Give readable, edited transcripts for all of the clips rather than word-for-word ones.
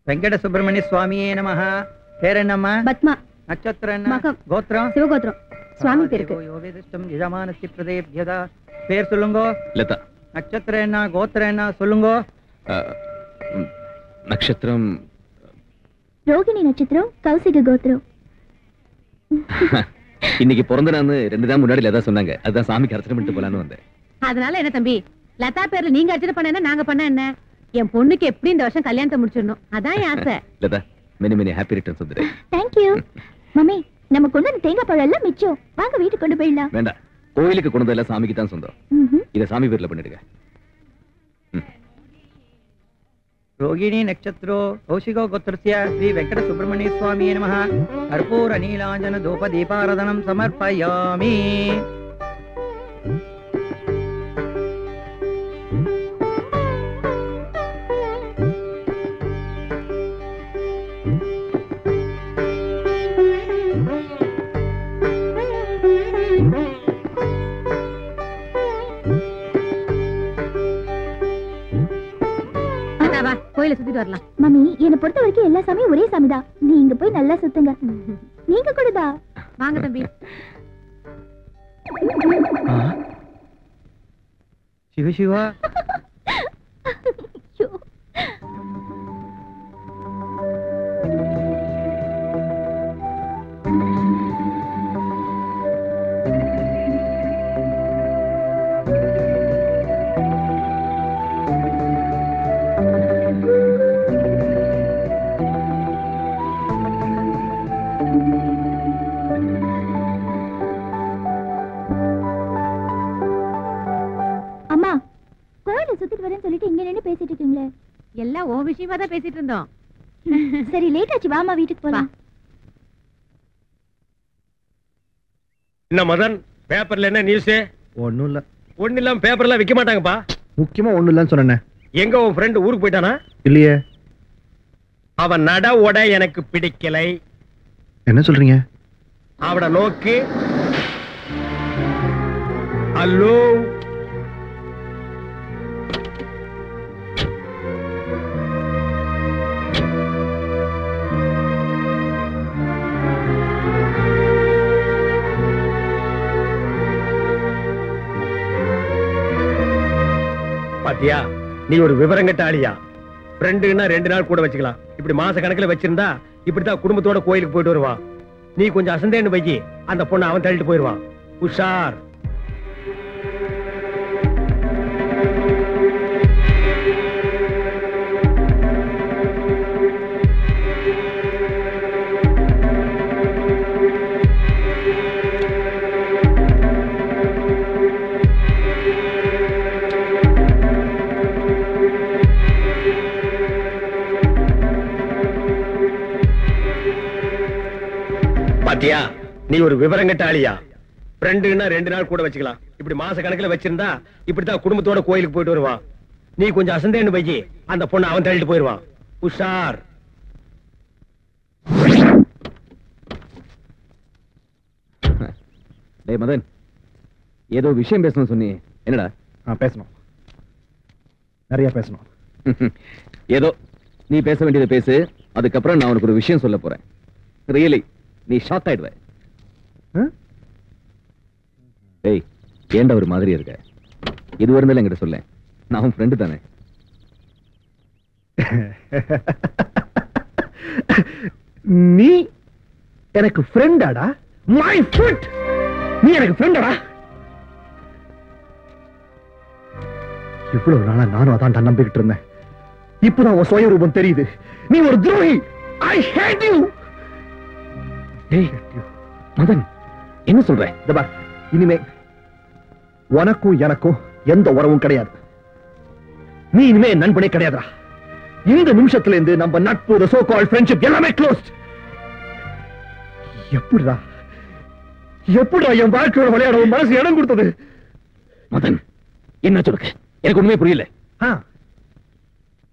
வெங்கட சுப்பிரமணிய சுவாமியே நமஹ. பேர் என்னம்மா? பத்மா. நட்சத்திரம் என்ன? கோத்திரம்? சிவகோத்திரம். சுவாமி பேருக்கு யோவேதிஷ்டம் யஜமானஸ்ய பிரதேப்யதா. பேர் சொல்லுங்க. லதா. நட்சத்திரம் என்ன? கோத்திரம் என்ன? சொல்லுங்க. நட்சத்திரம் ரோகிணி நட்சத்திரம், கௌசிக கோத்திரம். இன்னைக்கு பிறந்த நாள் 2 நாள் முன்னாடி லதா சொன்னாங்க. அதான் சாமிக்கு அர்ச்சனை பண்ணிட்டு போலான்னு வந்தேன். அதனால என்ன தம்பி, லதா பேர்ல நீங்க அர்ச்சனை பண்ண நாங்க பண்ண என்ன? என் பொண்ணுக்கு எப்படி இந்த வருஷம் கல்யாணத்தை முடிச்சிடணும், அதான் என் ஆசை. Latha, many happy returns of the day. Thank you. Mummy, நம்ம கொண்டு வந்த தேங்காய் பழம் எல்லாம் மிச்சம். வாங்க வீட்டுக்கு கொண்டு போயிடலாம். வேண்டாம், கோயிலுக்கு கொண்டு வந்ததெல்லாம் சாமிக்கு தான் சொந்தம். இத சாமி பேர்ல பண்ணிடுங்க. ரோகிணி நட்சத்திரோ கௌசிகோ கோத்திரஸ்ய ஸ்ரீ வெங்கட சுப்பிரமணிய சுவாமியே நமஹ. கற்பூர நீலாஞ்சன தூப தீபாராதனம் சமர்ப்பயாமி. கோயில சுத்திட்டு வரலாம். மம்மி, என்னை பொறுத்த வரைக்கும் எல்லா சாமியும் ஒரே சாமிதான். நீங்க போய் நல்லா சுத்துங்க. நீங்க கூடதா? வாங்க தம்பி. சிவ சிவா. அம்மா, கோயில சுத்திட்டு வரேன்னு சொல்லிட்டு இங்க நின்னு பேசிட்டு இருக்கீங்களே. எல்லாம் ஓ விஷயமா தான் பேசிட்டு இருந்தோம். சரி, லேட் ஆச்சு, வாமா வீட்டுக்கு போலாம். என்ன மதன், பேப்பர்ல என்ன நியூஸ்? ஒண்ணும் இல்ல. ஒண்ணு இல்லாம பேப்பர்லாம் விக்க மாட்டாங்கப்பா. முக்கியமா ஒண்ணும் இல்லன்னு சொன்னேன். எங்க உன் ஃப்ரெண்ட் ஊருக்கு போயிட்டானா? இல்லையே. அவன் நட உட எனக்கு பிடிக்கலை. என்ன சொல்றீங்க? அவட நோக்கு. ஹலோ, பாத்தியா, நீ ஒரு விவரங்கட்ட ஆளியா? ஃப்ரெண்டுன்னா 2 நாள் கூட வச்சுக்கலாம். இப்படி மாச கணக்குல வச்சிருந்தா இப்படித்தான் குடும்பத்தோட கோயிலுக்கு போயிட்டு வருவான். நீ கொஞ்சம் அசந்தேன்னு வைக்கி, அந்த பொண்ணை அவன் தள்ளிட்டு போயிடுவான். உஷார். பாத்தியா, நீ ஒரு விவரங்கட்ட ஆளியா? ஃப்ரெண்டுன்னா 2 நாள் கூட வச்சுக்கலாம். இப்படி மாச கணக்குல வச்சிருந்தா இப்படித்தான் குடும்பத்தோட கோயிலுக்கு போயிட்டு வருவான். நீ கொஞ்சம் அசந்தேன்னு வைக்கி, அந்த பொண்ணை அவன் தள்ளிட்டு போயிடுவான். உஷார். டேய் மதன், ஏதோ விஷயம் பேசணும் சொன்னி. என்னடா? பேசணும், நிறைய பேசணும். ஏதோ நீ பேச வேண்டியதை பேசு. அதுக்கப்புறம் நான் உனக்கு ஒரு விஷயம் சொல்ல போறேன். ரியலி நீ ஷாக் ஆயிடுவ. ஏய், ஏண்டா ஒரு மாதிரி இருக்க? இது இருந்தாலும் என்கிட்ட சொல்ல. நான் உன் ஃப்ரெண்டு தானே. நீ எனக்கு ஃப்ரெண்டாடா? My friend. நீ எனக்கு ஃப்ரெண்டாடா? இவ்வளவு நாளா நானும் அதான் நம்பிக்கிட்டு இருந்தேன். இப்பதான் உன் சுயரூபம் தெரியுது. நீ ஒரு துரோகி. ஐ ஹேட் யூ. ஏய் மதன், என்ன சொல்ற? இனிமே உனக்கும் எனக்கும் எந்த உறவும் கிடையாது. நீ இனிமே நண்பனே கிடையாதுடா. இந்த நிமிஷத்துல இருந்து நம்ம நட்பு, சோ கால்ட் ஃப்ரெண்ட்ஷிப் எல்லாமே க்ளோஸ்ட். எப்படிடா என் வாழ்க்கையோட விளையாட உன் மனசு இடம் கொடுத்தது? மதன், என்ன சொல்லுங்க? எனக்கு ஒண்ணுமே புரியல.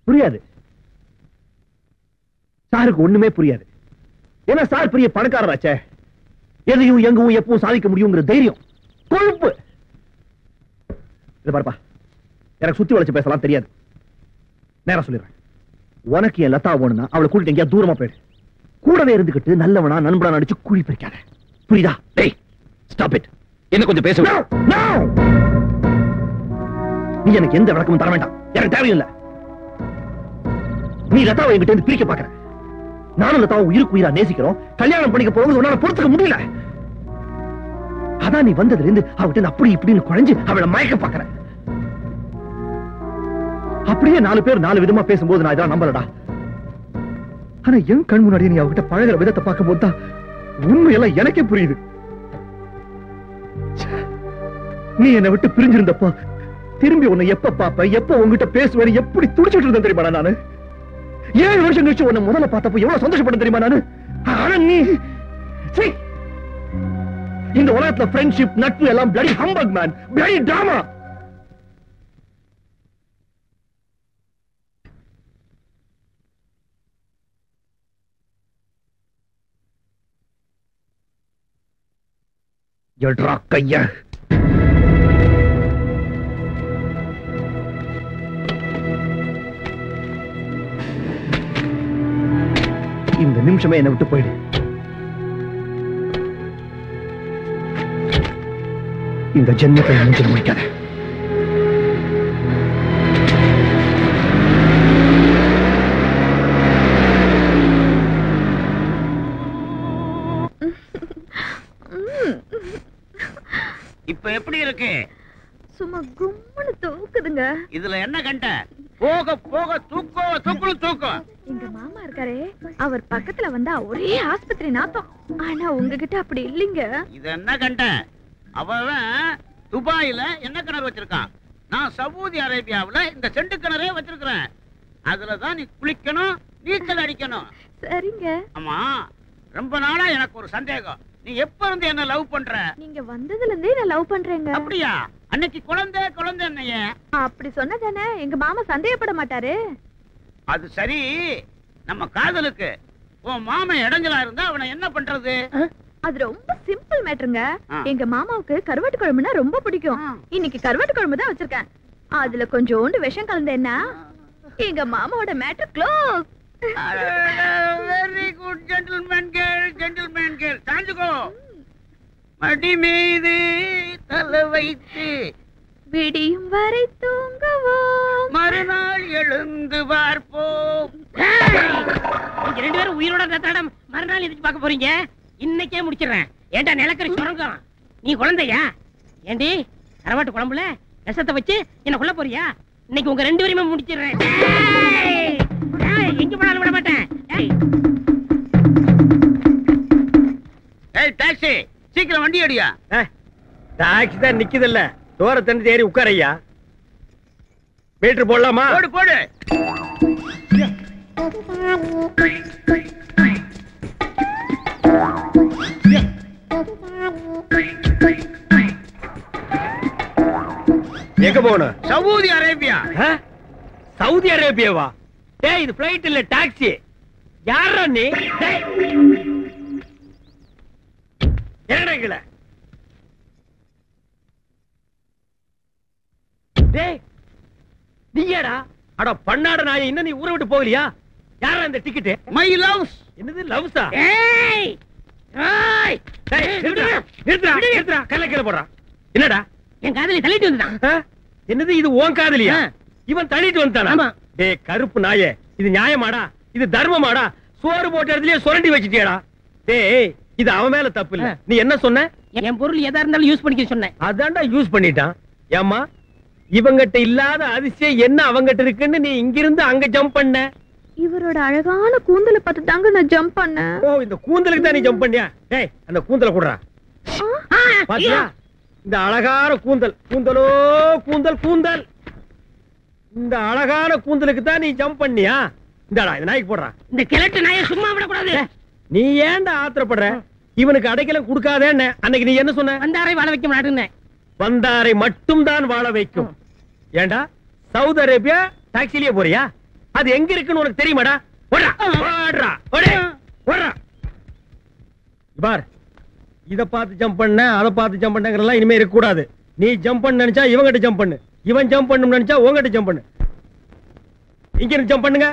புரியாது. சாருக்கு ஒண்ணுமே புரியாது. ஏன்னா சார் பெரிய பணக்காரராச்சே. எதையும் எங்கவும் எப்பவும் சாதிக்க முடியுங்கிற தைரியம், கொழுப்பு. இத பாருப்பா, எனக்கு சுத்தி வளைச்சு பேசலாம் தெரியாது. நேரா சொல்லிடுறேன். உனக்கு என் லதா வேணும்னா அவளை கூட்டிட்டு எங்கேயா தூரமா போயிடு. கூடவே இருந்துகிட்டு நல்லவனா நண்பனா நடிச்சு குழி பறிக்காத. புரியுதா? டேய் ஸ்டாப் இட். என்ன கொஞ்சம் பேச விடு. No! நீ எனக்கு எந்த விளக்கமும் தர வேண்டாம். எனக்கு தேவையில்லை. நீ லதாவை என்கிட்ட இருந்து பிரிக்க பாக்குற. நானும் லதாவை உயிருக்கு உயிரா நேசிக்கிறோம். கல்யாணம் பண்ணிக்க போறது உன்னால பொறுத்துக்க முடியல. அதான் நீ வந்ததுல இருந்து அவகிட்ட அப்படி இப்படின்னு குறைஞ்சு அவளை மயக்க பாக்குற. அப்படியே 4 பேர் 4 விதமா பேசும்போது நான் இதான் நம்பலடா. ஆனா என் கண் முன்னாடி நீ அவகிட்ட பழகிற விதத்தை பார்க்கும் போதுதான் உண்மையெல்லாம் எனக்கே புரியுது. நீ என்னை விட்டு பிரிஞ்சிருந்தப்போ திரும்பி உன்னை எப்ப பாப்ப, எப்ப உங்ககிட்ட பேசுவேன், எப்படி துடிச்சிட்டு இருந்தேன் தெரியுமா நானு? 7 வருஷம் கழிச்சு உன்னை முதல்ல பார்த்தப்போ எவ்வளவு சந்தோஷப்பட தெரியுமா நானு? ஆனா நீ இந்த உலகத்துல ஃப்ரெண்ட்ஷிப் நட்பு எல்லாம் bloody humbug man, bloody drama. எட்ரா கையா. இந்த நிமிஷமே என்னை விட்டு போயிடு. இந்த ஜென்மத்தை நெஞ்சில் முடிக்காத. இப்ப எப்படி இருக்கு? சும்மா கும்முன்னு தூக்குதுங்க. இதுல என்ன கண்ட? போக போக தூக்கம். எங்க மாமா இருக்காரே, அவர் பக்கத்துல வந்தா ஒரே ஆஸ்பத்திரி நாத்தம். ஆனா உங்ககிட்ட அப்படி இல்லைங்க. இது என்ன கண்ட? அவன் துபாயில என்ன கிணறு வச்சிருக்கான், நான் சவுதி அரேபியாவுல இந்த செண்டு கிணறே வச்சிருக்கிறேன். அதுலதான் நீ குளிக்கணும், நீச்சல் அடிக்கணும். சரிங்க. ஆமா, ரொம்ப நாளா எனக்கு ஒரு சந்தேகம். நீ எப்ப இருந்து என்ன லவ் பண்ற? நீங்க வந்ததுல இருந்தே நான் லவ் பண்றேங்க. அப்படியா? அன்னைக்கு குழந்தை என்னைய அப்படி சொன்னதானே எங்க மாமா சந்தேகப்பட மாட்டாரு. அது சரி, நம்ம காதலுக்கு உன் மாமன் இடைஞ்சலா இருந்தா அவனை என்ன பண்றது? அது ரொம்ப சிம்பிள் மேட்டருங்க. எங்க மாமாவுக்கு கருவாட்டு குழம்புனா ரொம்ப பிடிக்கும். இன்னைக்கு கருவாட்டு குழம்பு தான் வச்சிருக்கேன். அதுல கொஞ்சோண்டு விஷம் கலந்தேன்னா எங்க மாமாவோட matter close. Very good gentleman girl. சாஞ்சுக்கோ. மடி மீது தலை வைத்து விடியும் வரை தூங்குவோம், மறுநாள் எழுந்து பார்ப்போம். நீங்க 2 பேரும் உயிரோட தத்தாடம் மறுநாள் எதுக்கு பார்க்க போறீங்க? இன்னைக்கே முடிச்சிடுறேன். ஏண்டா நிலக்கரி சுரங்கம், நீ குழந்தையா? ஏண்டி கரவாட்டு குழம்புல விஷத்தை வச்சு என்ன கொல்ல போறியா? இன்னைக்கு உங்க 2 பேருமே முடிச்சிடுறேன். எங்க போனாலும் விட மாட்டேன். ஏய் டாக்ஸி, சீக்கிரம் வண்டி அடியா. டாக்ஸி தான் நிக்குது இல்ல, தோர தண்ணி ஏறி உட்காரையா. மீட்டர் போடலாமா? போடு. எங்க போகணும்? Saudi Arabia. சவுதி அரேபியாவா? டேய் இது பிளைட் இல்ல, டாக்ஸி. யாரா நீ? என்னடா டேய் நீயாடா? அட பண்ணாட நாயே, இன்னும் நீ ஊரை விட்டு போகலையா? யாரா இந்த டிக்கெட்? My loves. என்னது லவ்ஸா? ஏய் ஏய் நிறுத்துறா கல்ல கீழ போடுறா. என்னடா என் காதலி தள்ளிட்டு வந்துட்டான். என்னது இது உன் காதலியா? இவன் தள்ளிட்டு வந்துட்டானா? டேய் கருப்பு நாயே, இது நியாயமாடா? இது தர்மமாடா? சோறு போட்ட இடத்துலயே சுரண்டி வச்சிட்டியாடா? டேய் இது அவன் மேல தப்பு இல்ல. நீ என்ன சொன்ன? என் பொருள் எதா இருந்தாலும் யூஸ் பண்ணிக்க சொன்னேன். அதான்டா யூஸ் பண்ணிட்டான். ஏம்மா இவங்கிட்ட இல்லாத அதிசயம் என்ன அவங்கிட்ட இருக்குன்னு நீ இங்கிருந்து அங்க ஜம்ப் பண்ண? இவரோட அழகான கூந்தலை பார்த்து தாங்க நான் ஜம்ப் பண்ணேன். ஓ இந்த கூந்தலுக்கு தான் நீ ஜம்ப் பண்ணியா? டேய் அந்த கூந்தலை குடுறா. பாத்தியா இந்த அழகான கூந்தல், கூந்தலோ கூந்தல். இந்த அழகான கூந்தலுக்கு தான் நீ ஜம்ப் பண்ணியா? இந்தடா இந்த நாய்க்கு போடுறா. இந்த கிழட்டு நாயை சும்மா விடக்கூடாது. நீ ஏன்டா ஆத்திரப்படுற? இவனுக்கு அடைக்கலம் கொடுக்காதேன்னு அன்னைக்கு நீ என்ன சொன்ன? வந்தாரை வாழ வைக்க மாட்டேன்னு. வந்தாரை மட்டும் தான் வாழ வைக்கும். ஏண்டா சவுதி அரேபியா டாக்ஸிலேயே போறியா? அது எங்க இருக்குன்னு உனக்கு தெரியுமாடா? பார் இத பார்த்து ஜம்ப் பண்ண, அதை பார்த்து ஜம்ப் பண்ணங்கறலாம் இனிமே இருக்க கூடாது. நீ ஜம்ப் பண்ண நினைச்சா இவங்கிட்ட ஜம்ப் பண்ணு, இவன் ஜம்ப் பண்ணணும் நினைச்சா உங்ககிட்ட ஜம்ப் பண்ணு. இங்க இருந்து ஜம்ப் பண்ணுங்க.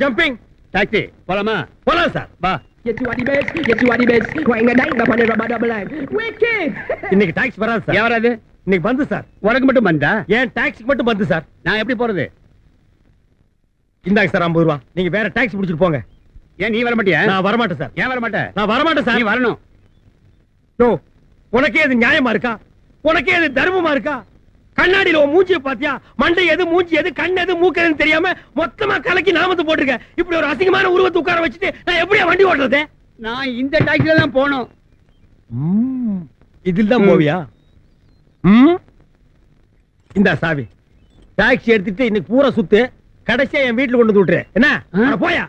ஜம்பிங் டாக்ஸி போலாமா? போலாம் சார். வா. Yes, you are the best. Yes, you are the best. Going a night upon a rubber double line. Wicked. இன்னைக்கு டாக்ஸி வராது சார். ஏன் வராது? இன்னைக்கு பந்து சார். உனக்கு மட்டும் வந்தா? ஏன் டாக்ஸிக்கு மட்டும் பந்து சார். நான் எப்படி போறது? இந்தாங்க சார் 50 ரூபா. நீங்க வேற டாக்ஸி பிடிச்சிட்டு போங்க. ஏன் நீ வர மாட்டியா? நான் வர மாட்டேன் சார். ஏன் வர மாட்டேன்? நான் வர மாட்டேன் சார். நீ வரணும். நோ, உனக்கே இது நியாயமா இருக்கா? உனக்கே இது தர்மமா இருக்கா? கண்ணாடியில உன் மூஞ்சியை பாத்தியா? மண்டை எது, மூஞ்சி எது, கண் எது, மூக்கு எதுன்னு தெரியாம மொத்தமா கலக்கி நாமத்தை போட்டுருக்க. இப்படி ஒரு அசிங்கமான உருவத்தை உட்கார வச்சுட்டு நான் எப்படியா வண்டி ஓட்டுறது? நான் இந்த டாக்ஸில தான் போகணும். இதில் தான் போவியா? இந்த சாவி டாக்ஸி எடுத்துட்டு இன்னைக்கு பூரா சுத்து, கடைசியா என் வீட்டுல கொண்டு விட்டுரு. என்ன போயா?